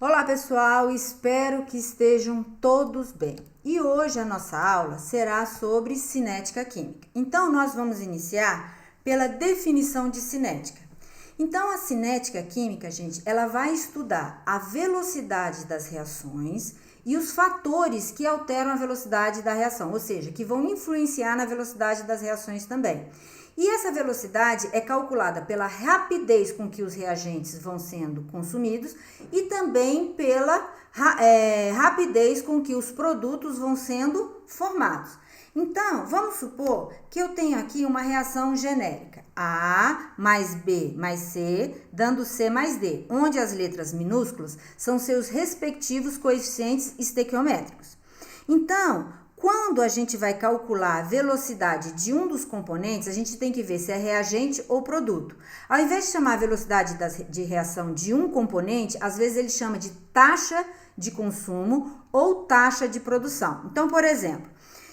Olá pessoal, espero que estejam todos bem. E hoje a nossa aula será sobre cinética química. Então nós vamos iniciar pela definição de cinética. Então a cinética química, gente, ela vai estudar a velocidade das reações e os fatores que alteram a velocidade da reação, ou seja, que vão influenciar na velocidade das reações também. E essa velocidade é calculada pela rapidez com que os reagentes vão sendo consumidos e também pela rapidez com que os produtos vão sendo formados. Então, vamos supor que eu tenho aqui uma reação genérica, A mais B mais C, dando C mais D, onde as letras minúsculas são seus respectivos coeficientes estequiométricos. Então, quando a gente vai calcular a velocidade de um dos componentes, a gente tem que ver se é reagente ou produto. Ao invés de chamar a velocidade de reação de um componente, às vezes ele chama de taxa de consumo ou taxa de produção. Então, por exemplo,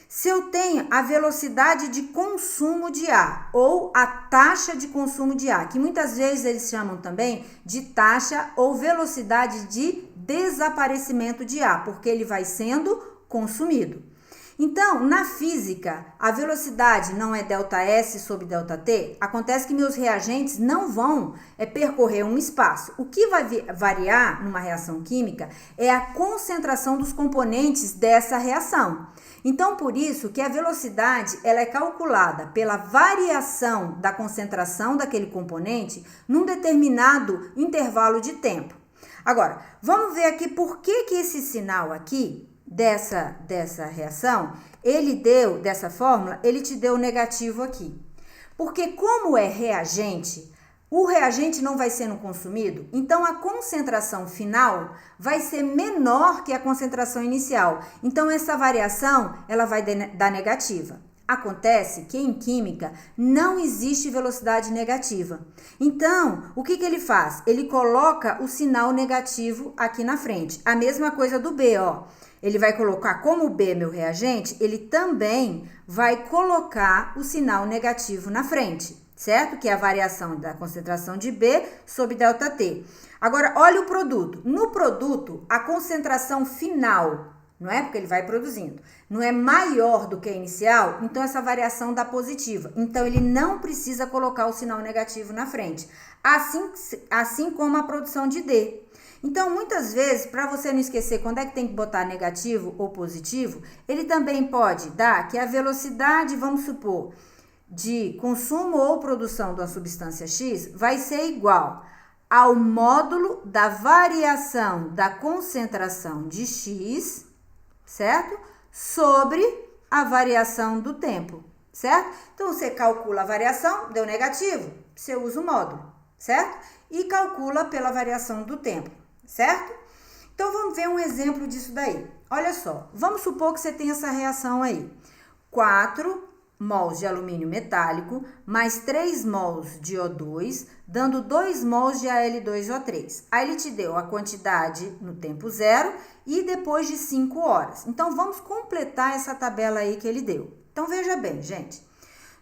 se eu tenho a velocidade de consumo de A ou a taxa de consumo de A, que muitas vezes eles chamam também de taxa ou velocidade de desaparecimento de A, porque ele vai sendo consumido. Então, na física, a velocidade não é ΔS sobre ΔT. Acontece que meus reagentes não vão percorrer um espaço. O que vai variar numa reação química é a concentração dos componentes dessa reação. Então, por isso que a velocidade ela é calculada pela variação da concentração daquele componente num determinado intervalo de tempo. Agora, vamos ver aqui por que esse sinal aqui dessa reação, dessa fórmula, ele te deu negativo aqui. Porque como é reagente, o reagente não vai sendo consumido, então a concentração final vai ser menor que a concentração inicial. Então essa variação, ela vai dar negativa. Acontece que em química não existe velocidade negativa. Então, o que ele faz? Ele coloca o sinal negativo aqui na frente. A mesma coisa do B, ó. Ele vai colocar, como o B é meu reagente, ele também vai colocar o sinal negativo na frente, certo? Que é a variação da concentração de B sobre ΔT. Agora, olha o produto. No produto, a concentração final, não é? Porque ele vai produzindo, não é maior do que a inicial, então essa variação dá positiva. Então, ele não precisa colocar o sinal negativo na frente. Assim como a produção de D. Então, muitas vezes, para você não esquecer quando é que tem que botar negativo ou positivo, ele também pode dar que a velocidade, vamos supor, de consumo ou produção de uma substância X vai ser igual ao módulo da variação da concentração de X, certo? Sobre a variação do tempo, certo? Então, você calcula a variação, deu negativo, você usa o módulo, certo? E calcula pela variação do tempo. Certo? Então, vamos ver um exemplo disso daí. Olha só, vamos supor que você tem essa reação aí. 4 mols de alumínio metálico mais 3 mols de O2, dando 2 mols de Al2O3. Aí ele te deu a quantidade no tempo zero e depois de 5 horas. Então, vamos completar essa tabela aí que ele deu. Então, veja bem, gente.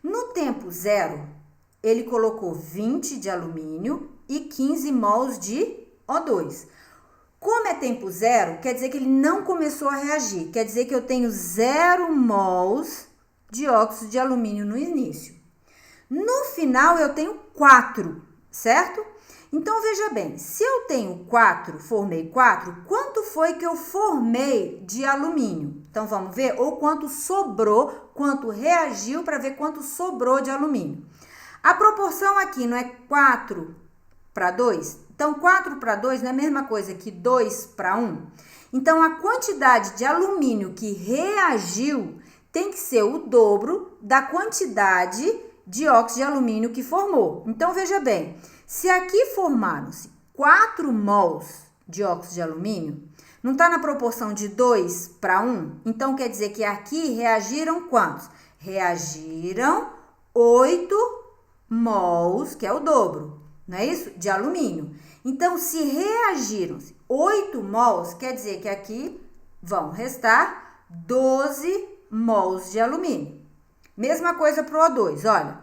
No tempo zero, ele colocou 20 de alumínio e 15 mols de O2. Como é tempo zero, quer dizer que ele não começou a reagir. Quer dizer que eu tenho 0 mols de óxido de alumínio no início. No final, eu tenho 4, certo? Então, veja bem, se eu tenho 4, formei 4, quanto foi que eu formei de alumínio? Então, vamos ver, ou quanto sobrou, quanto reagiu para ver quanto sobrou de alumínio. A proporção aqui não é 4 para 2? Então, 4 para 2 não é a mesma coisa que 2 para 1? Então, a quantidade de alumínio que reagiu tem que ser o dobro da quantidade de óxido de alumínio que formou. Então, veja bem, se aqui formaram-se 4 mols de óxido de alumínio, não está na proporção de 2 para 1? Então, quer dizer que aqui reagiram quantos? Reagiram 8 mols, que é o dobro, não é isso? De alumínio. Então, se reagiram 8 mols, quer dizer que aqui vão restar 12 mols de alumínio. Mesma coisa para o O2, olha.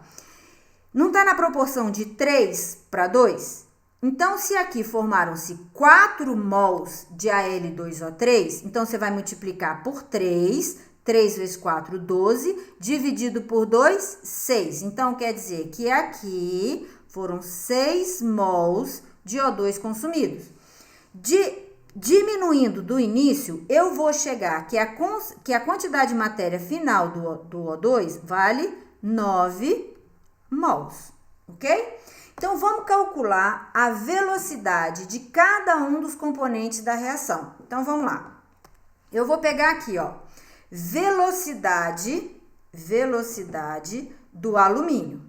Não está na proporção de 3 para 2? Então, se aqui formaram-se 4 mols de Al2O3, então você vai multiplicar por 3, 3 vezes 4, 12, dividido por 2, 6. Então, quer dizer que aqui foram 6 mols de O2 consumidos. Diminuindo do início, eu vou chegar que a quantidade de matéria final do O2 vale 9 mols, ok? Então, vamos calcular a velocidade de cada um dos componentes da reação. Então, vamos lá. Eu vou pegar aqui, ó, velocidade do alumínio,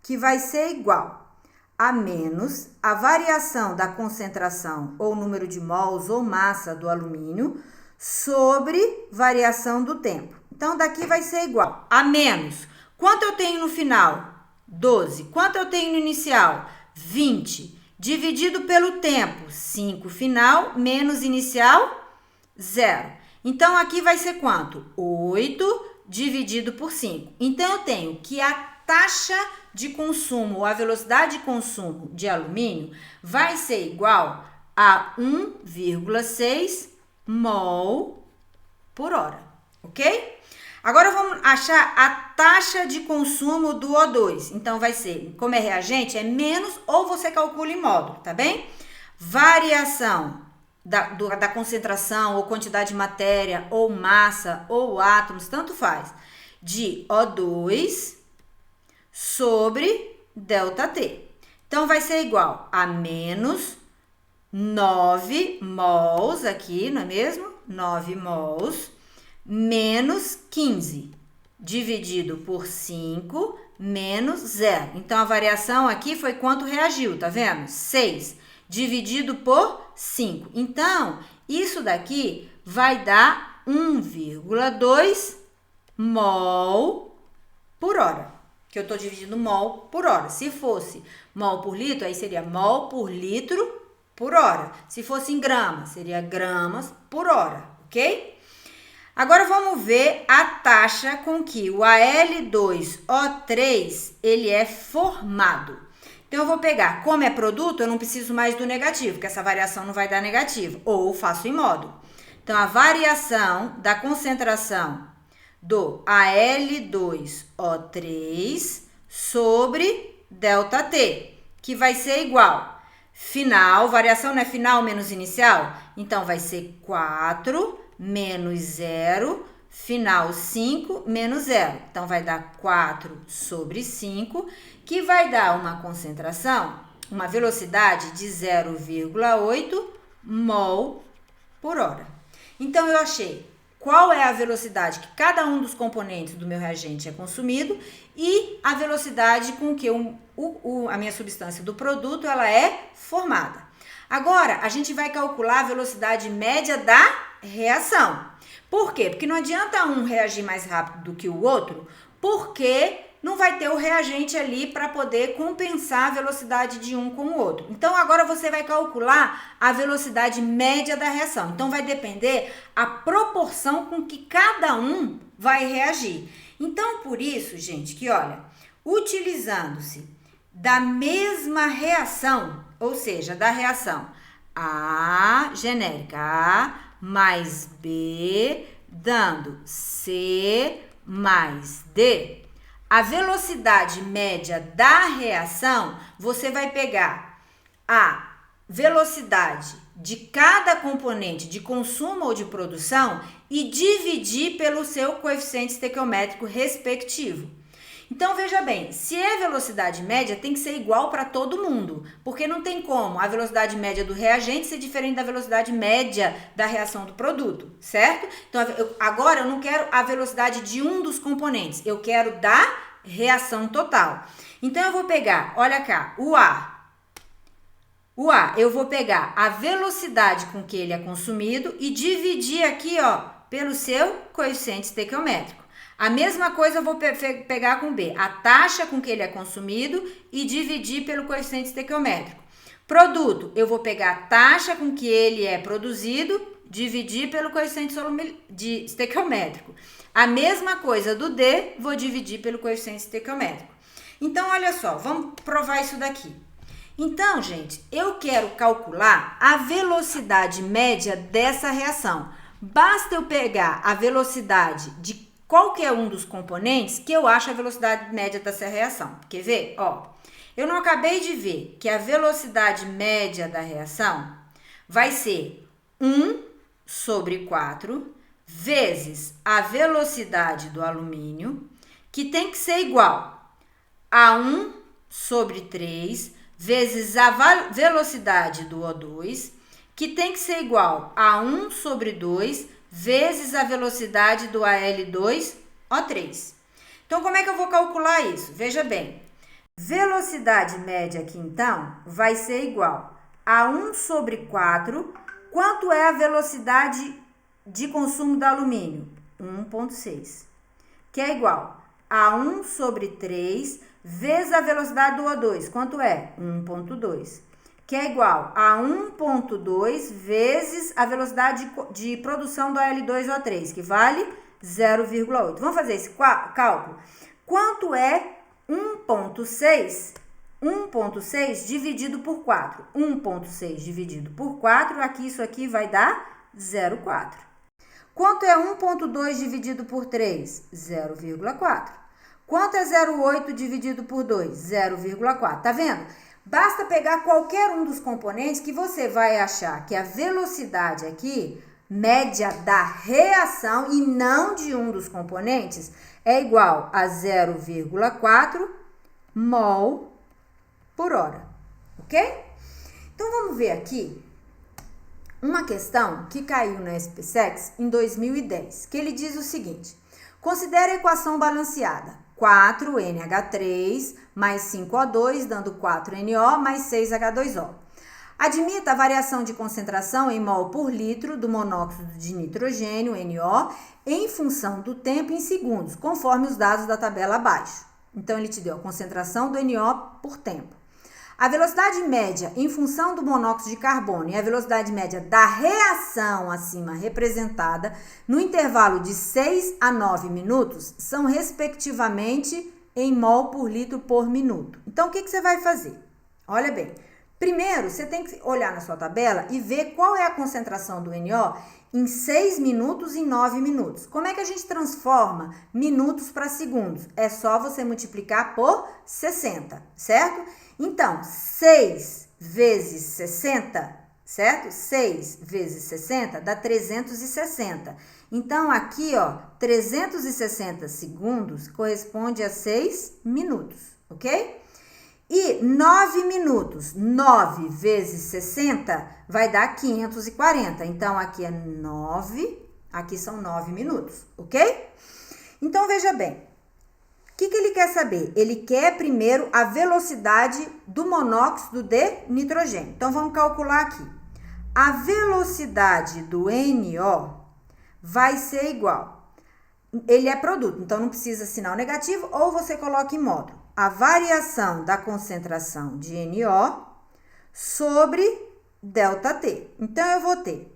que vai ser igual a menos a variação da concentração ou número de mols ou massa do alumínio sobre variação do tempo. Então, daqui vai ser igual a menos. Quanto eu tenho no final? 12. Quanto eu tenho no inicial? 20. Dividido pelo tempo, 5 final, menos inicial, 0. Então, aqui vai ser quanto? 8 dividido por 5. Então, eu tenho que a taxa de consumo, ou a velocidade de consumo de alumínio, vai ser igual a 1,6 mol por hora, ok? Agora, vamos achar a taxa de consumo do O2. Então, vai ser, como é reagente, é menos ou você calcula em módulo, tá bem? Variação da concentração ou quantidade de matéria ou massa ou átomos, tanto faz, de O2 sobre ΔT. Então, vai ser igual a menos 9 mols aqui, não é mesmo? 9 mols menos 15, dividido por 5, menos 0. Então, a variação aqui foi quanto reagiu, tá vendo? 6, dividido por 5. Então, isso daqui vai dar 1,2 mol por hora, que eu tô dividindo mol por hora. Se fosse mol por litro, aí seria mol por litro por hora. Se fosse em gramas, seria gramas por hora, ok? Agora, vamos ver a taxa com que o Al2O3, ele é formado. Então, eu vou pegar, como é produto, eu não preciso mais do negativo, porque essa variação não vai dar negativo, ou faço em módulo. Então, a variação da concentração do Al2O3 sobre ΔT, que vai ser igual. Final, variação não é final menos inicial? Então, vai ser 4 menos 0, final 5 menos 0. Então, vai dar 4 sobre 5, que vai dar uma concentração, uma velocidade de 0,8 mol por hora. Então, eu achei qual é a velocidade que cada um dos componentes do meu reagente é consumido e a velocidade com que a minha substância do produto ela é formada. Agora, a gente vai calcular a velocidade média da reação. Por quê? Porque não adianta um reagir mais rápido do que o outro, porque não vai ter o reagente ali para poder compensar a velocidade de um com o outro. Então, agora você vai calcular a velocidade média da reação. Então, vai depender a proporção com que cada um vai reagir. Então, por isso, gente, que olha, utilizando-se da mesma reação, ou seja, da reação A genérica, A mais B, dando C mais D. A velocidade média da reação, você vai pegar a velocidade de cada componente de consumo ou de produção e dividir pelo seu coeficiente estequiométrico respectivo. Então, veja bem, se é velocidade média, tem que ser igual para todo mundo, porque não tem como a velocidade média do reagente ser diferente da velocidade média da reação do produto, certo? Então, agora eu não quero a velocidade de um dos componentes, eu quero da reação total. Então, eu vou pegar, olha cá, o A, eu vou pegar a velocidade com que ele é consumido e dividir aqui, ó, pelo seu coeficiente estequiométrico. A mesma coisa eu vou pegar com B, a taxa com que ele é consumido e dividir pelo coeficiente estequiométrico. Produto, eu vou pegar a taxa com que ele é produzido, dividir pelo coeficiente estequiométrico. A mesma coisa do D, vou dividir pelo coeficiente estequiométrico. Então, olha só, vamos provar isso daqui. Então, gente, eu quero calcular a velocidade média dessa reação. Basta eu pegar a velocidade de qualquer um dos componentes que eu acho a velocidade média dessa reação. Quer ver? Ó, eu não acabei de ver que a velocidade média da reação vai ser 1 sobre 4 vezes a velocidade do alumínio, que tem que ser igual a 1 sobre 3 vezes a velocidade do O2, que tem que ser igual a 1 sobre 2 vezes a velocidade do Al2O3. Então, como é que eu vou calcular isso? Veja bem, velocidade média aqui, então, vai ser igual a 1 sobre 4. Quanto é a velocidade de consumo do alumínio? 1,6. Que é igual a 1 sobre 3 vezes a velocidade do O2. Quanto é? 1,2. Que é igual a 1,2 vezes a velocidade de produção do Al2O3, que vale 0,8. Vamos fazer esse cálculo? Quanto é 1,6? 1,6 dividido por 4. 1,6 dividido por 4, aqui isso aqui vai dar 0,4. Quanto é 1,2 dividido por 3? 0,4. Quanto é 0,8 dividido por 2? 0,4. Tá vendo? Basta pegar qualquer um dos componentes que você vai achar que a velocidade aqui, média da reação e não de um dos componentes, é igual a 0,4 mol por hora. Ok? Então, vamos ver aqui uma questão que caiu na SPSEC em 2010, que ele diz o seguinte: considere a equação balanceada. 4NH3 mais 5O2, dando 4NO mais 6H2O. Admita a variação de concentração em mol por litro do monóxido de nitrogênio, NO, em função do tempo em segundos, conforme os dados da tabela abaixo. Então, ele te deu a concentração do NO por tempo. A velocidade média em função do monóxido de carbono e a velocidade média da reação acima representada no intervalo de 6 a 9 minutos são respectivamente em mol por litro por minuto. Então, o que você vai fazer? Olha bem, primeiro você tem que olhar na sua tabela e ver qual é a concentração do NO em 6 minutos e em 9 minutos. Como é que a gente transforma minutos para segundos? É só você multiplicar por 60, certo? Então, 6 vezes 60, certo? 6 vezes 60 dá 360. Então, aqui, ó, 360 segundos corresponde a 6 minutos, ok? E 9 minutos, 9 vezes 60 vai dar 540. Então, aqui é 9, aqui são 9 minutos, ok? Então, veja bem. O que ele quer saber? Ele quer primeiro a velocidade do monóxido de nitrogênio. Então, vamos calcular aqui. A velocidade do NO vai ser igual. Ele é produto, então não precisa sinal negativo, ou você coloca em módulo. A variação da concentração de NO sobre ΔT. Então, eu vou ter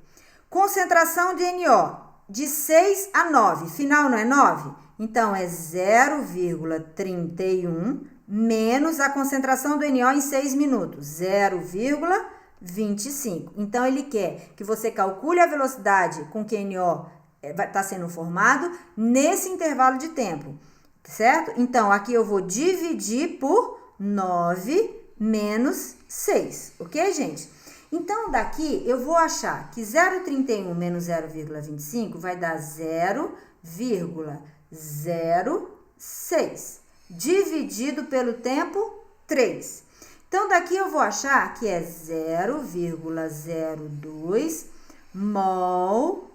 concentração de NO de 6 a 9. Final não é 9? Então, é 0,31 menos a concentração do NO em 6 minutos, 0,25. Então, ele quer que você calcule a velocidade com que o NO está sendo formado nesse intervalo de tempo, certo? Então, aqui eu vou dividir por 9 menos 6, ok, gente? Então, daqui eu vou achar que 0,31 menos 0,25 vai dar 0,06 dividido pelo tempo 3. Então, daqui eu vou achar que é 0,02 mol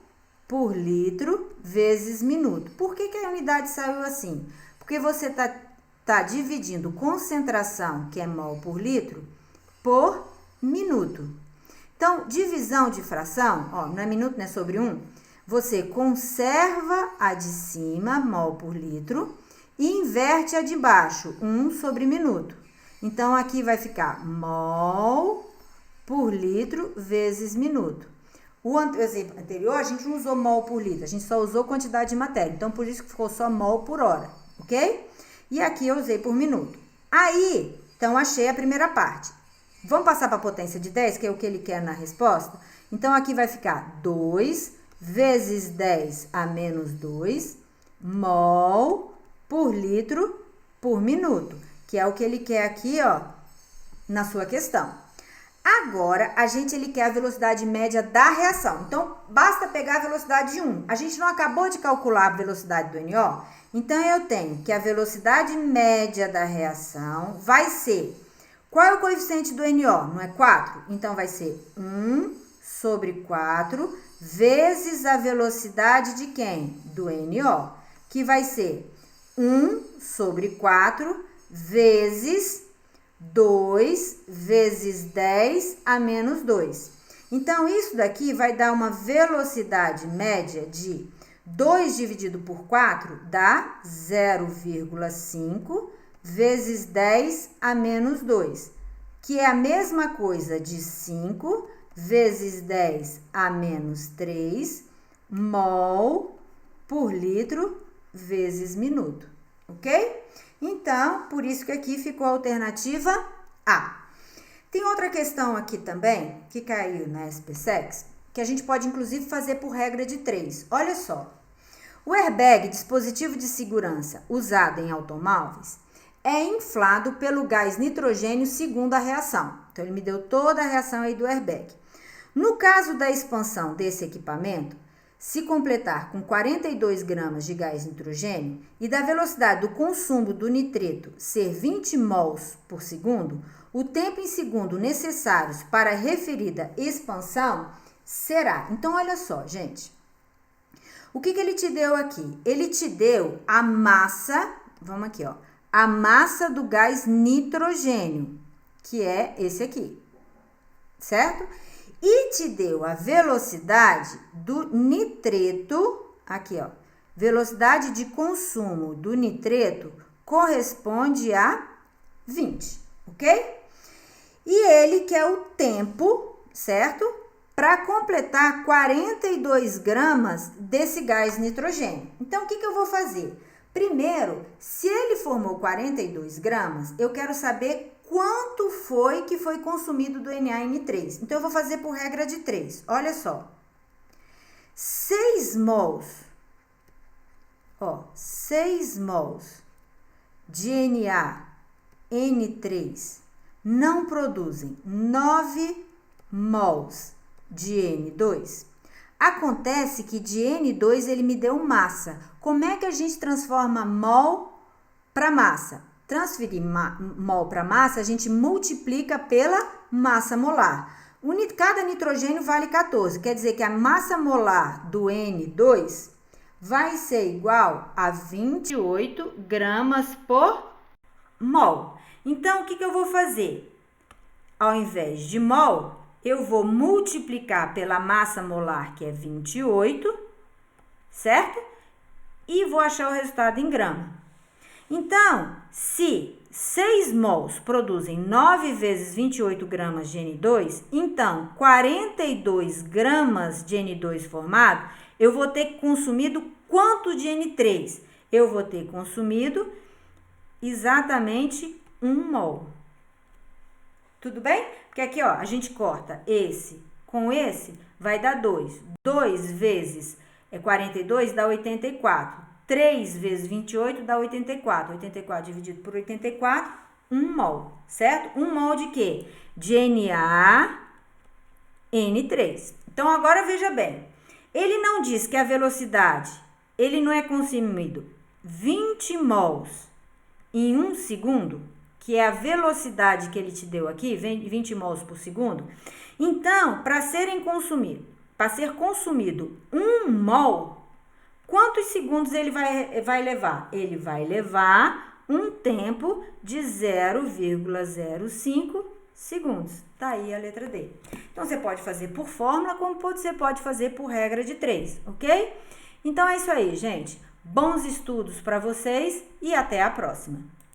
por litro vezes minuto. Por que a unidade saiu assim? Porque você tá dividindo concentração, que é mol por litro, por minuto. Então, divisão de fração, ó, não é minuto, não é sobre 1. Você conserva a de cima, mol por litro, e inverte a de baixo, 1 sobre minuto. Então, aqui vai ficar mol por litro vezes minuto. O exemplo anterior, a gente não usou mol por litro, a gente só usou quantidade de matéria. Então, por isso que ficou só mol por hora, ok? E aqui eu usei por minuto. Aí, então, achei a primeira parte. Vamos passar para a potência de 10, que é o que ele quer na resposta? Então, aqui vai ficar 2 vezes 10 a menos 2 mol por litro por minuto, que é o que ele quer aqui, ó, na sua questão. Agora, ele quer a velocidade média da reação. Então, basta pegar a velocidade de 1. A gente não acabou de calcular a velocidade do NO? Então, eu tenho que a velocidade média da reação vai ser... Qual é o coeficiente do NO? Não é 4? Então, vai ser 1 sobre 4 vezes a velocidade de quem? Do NO, que vai ser 1 sobre 4 vezes 2 vezes 10 a menos 2. Então, isso daqui vai dar uma velocidade média de 2 dividido por 4 dá 0,5 vezes 10 a menos 2, que é a mesma coisa de 5 vezes 10 a menos 3 mol por litro vezes minuto, ok? Então, por isso que aqui ficou a alternativa A. Tem outra questão aqui também, que caiu na SPSEC, que a gente pode inclusive fazer por regra de 3. Olha só, o airbag, dispositivo de segurança usado em automóveis, é inflado pelo gás nitrogênio segundo a reação. Então, ele me deu toda a reação aí do airbag. No caso da expansão desse equipamento, se completar com 42 gramas de gás nitrogênio e da velocidade do consumo do nitreto ser 20 mols por segundo, o tempo em segundo necessários para a referida expansão será... Então, olha só, gente. O que ele te deu aqui? Ele te deu a massa, vamos aqui, ó, a massa do gás nitrogênio, que é esse aqui, certo? E te deu a velocidade do nitreto, aqui, ó, velocidade de consumo do nitreto corresponde a 20, ok? E ele quer o tempo, certo? Para completar 42 gramas desse gás nitrogênio. Então, o que eu vou fazer? Primeiro, se ele formou 42 gramas, eu quero saber quanto foi que foi consumido do NaN3. Então, eu vou fazer por regra de 3. Olha só. 6 mols, ó, 6 mols de NaN3 não produzem 9 mols de N2. Acontece que de N2 ele me deu massa. Como é que a gente transforma mol para massa? Transferir mol para massa, a gente multiplica pela massa molar. Cada nitrogênio vale 14, quer dizer que a massa molar do N2 vai ser igual a 28 gramas por mol. Então, o que eu vou fazer? Ao invés de mol, eu vou multiplicar pela massa molar, que é 28, certo? E vou achar o resultado em grama. Então, se 6 mols produzem 9 vezes 28 gramas de N2, então 42 gramas de N2 formado, eu vou ter consumido quanto de N3? Eu vou ter consumido exatamente 1 mol. Tudo bem? Porque aqui, ó, a gente corta esse com esse, vai dar 2. 2 vezes 42 dá 84. 3 vezes 28 dá 84. 84 dividido por 84, 1 mol, certo? 1 mol de quê? De NaN3. Então, agora veja bem. Ele não diz que a velocidade, ele não é consumido 20 mols em 1 segundo, que é a velocidade que ele te deu aqui, 20 mols por segundo. Então, para ser consumido 1 mol, quantos segundos ele vai levar? Ele vai levar um tempo de 0,05 segundos. Tá aí a letra D. Então, você pode fazer por fórmula, como você pode fazer por regra de 3, ok? Então, é isso aí, gente. Bons estudos para vocês e até a próxima.